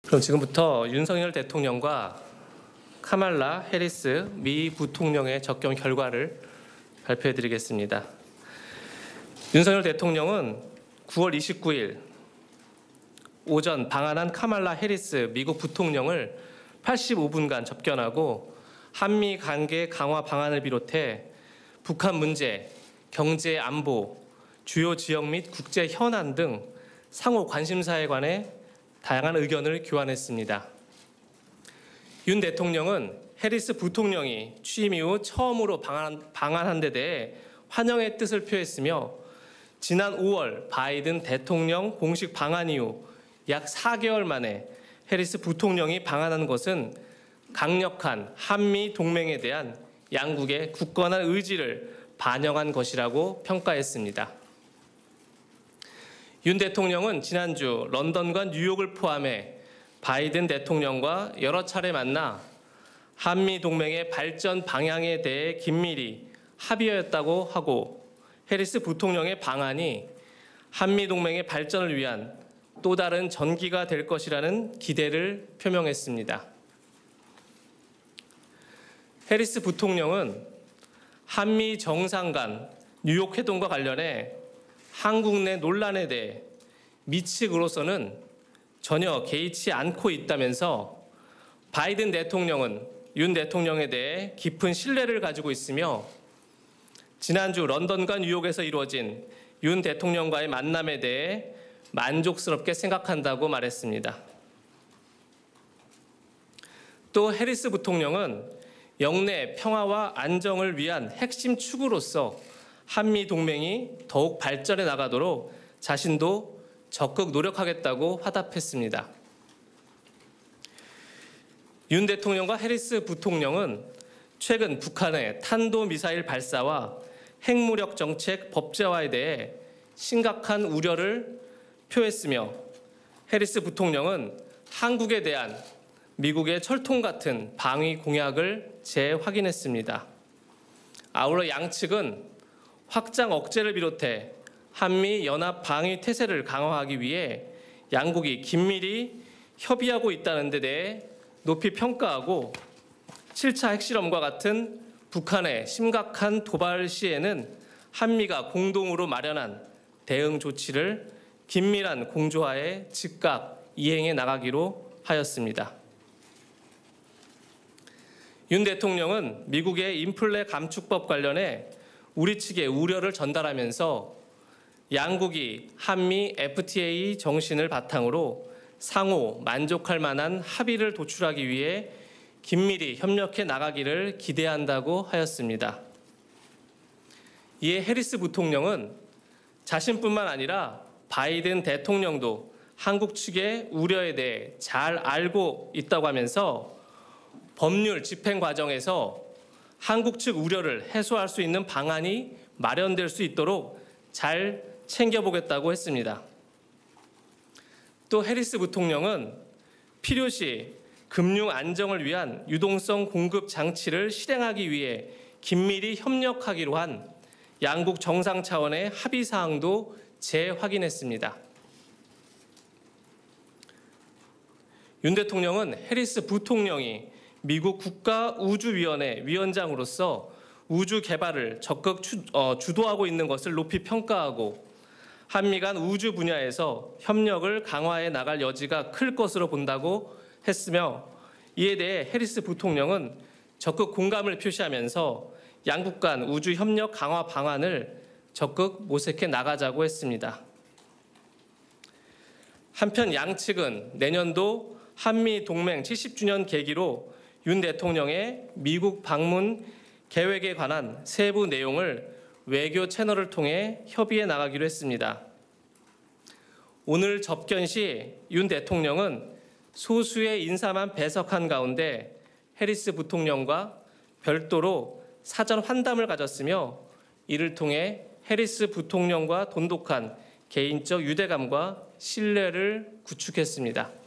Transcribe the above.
그럼 지금부터 윤석열 대통령과 카말라 해리스 미 부통령의 접견 결과를 발표해 드리겠습니다. 윤석열 대통령은 9월 29일 오전 방한한 카말라 해리스 미국 부통령을 85분간 접견하고 한미 관계 강화 방안을 비롯해 북한 문제, 경제 안보, 주요 지역 및 국제 현안 등 상호 관심사에 관해 다양한 의견을 교환했습니다. 윤 대통령은 해리스 부통령이 취임 이후 처음으로 방한한 데 대해 환영의 뜻을 표했으며 지난 5월 바이든 대통령 공식 방한 이후 약 4개월 만에 해리스 부통령이 방한한 것은 강력한 한미 동맹에 대한 양국의 굳건한 의지를 반영한 것이라고 평가했습니다. 윤 대통령은 지난주 런던과 뉴욕을 포함해 바이든 대통령과 여러 차례 만나 한미 동맹의 발전 방향에 대해 긴밀히 합의하였다고 하고 해리스 부통령의 방안이 한미 동맹의 발전을 위한 또 다른 전기가 될 것이라는 기대를 표명했습니다. 해리스 부통령은 한미 정상 간 뉴욕 회동과 관련해 한국 내 논란에 대해 미 측으로서는 전혀 개의치 않고 있다면서 바이든 대통령은 윤 대통령에 대해 깊은 신뢰를 가지고 있으며 지난주 런던과 뉴욕에서 이루어진 윤 대통령과의 만남에 대해 만족스럽게 생각한다고 말했습니다. 또 해리스 부통령은 영내 평화와 안정을 위한 핵심 축으로서 한미 동맹이 더욱 발전해 나가도록 자신도 적극 노력하겠다고 화답했습니다. 윤 대통령과 해리스 부통령은 최근 북한의 탄도미사일 발사와 핵무력 정책 법제화에 대해 심각한 우려를 표했으며 해리스 부통령은 한국에 대한 미국의 철통 같은 방위 공약을 재확인했습니다. 아울러 양측은 확장 억제를 비롯해 한미 연합 방위 태세를 강화하기 위해 양국이 긴밀히 협의하고 있다는 데 대해 높이 평가하고 7차 핵실험과 같은 북한의 심각한 도발 시에는 한미가 공동으로 마련한 대응 조치를 긴밀한 공조하에 즉각 이행해 나가기로 하였습니다. 윤 대통령은 미국의 인플레 감축법 관련해 우리 측에 우려를 전달하면서 양국이 한미 FTA 정신을 바탕으로 상호 만족할 만한 합의를 도출하기 위해 긴밀히 협력해 나가기를 기대한다고 하였습니다. 이에 해리스 부통령은 자신뿐만 아니라 바이든 대통령도 한국 측의 우려에 대해 잘 알고 있다고 하면서 법률 집행 과정에서 한국 측 우려를 해소할 수 있는 방안이 마련될 수 있도록 잘 챙겨보겠다고 했습니다. 또 해리스 부통령은 필요시 금융 안정을 위한 유동성 공급 장치를 실행하기 위해 긴밀히 협력하기로 한 양국 정상 차원의 합의 사항도 재확인했습니다. 윤 대통령은 해리스 부통령이 미국 국가우주위원회 위원장으로서 우주 개발을 적극 주도하고 있는 것을 높이 평가하고 한미 간 우주 분야에서 협력을 강화해 나갈 여지가 클 것으로 본다고 했으며 이에 대해 해리스 부통령은 적극 공감을 표시하면서 양국 간 우주 협력 강화 방안을 적극 모색해 나가자고 했습니다. 한편 양측은 내년도 한미 동맹 70주년 계기로 윤 대통령의 미국 방문 계획에 관한 세부 내용을 외교 채널을 통해 협의해 나가기로 했습니다. 오늘 접견 시 윤 대통령은 소수의 인사만 배석한 가운데 해리스 부통령과 별도로 사전 환담을 가졌으며 이를 통해 해리스 부통령과 돈독한 개인적 유대감과 신뢰를 구축했습니다.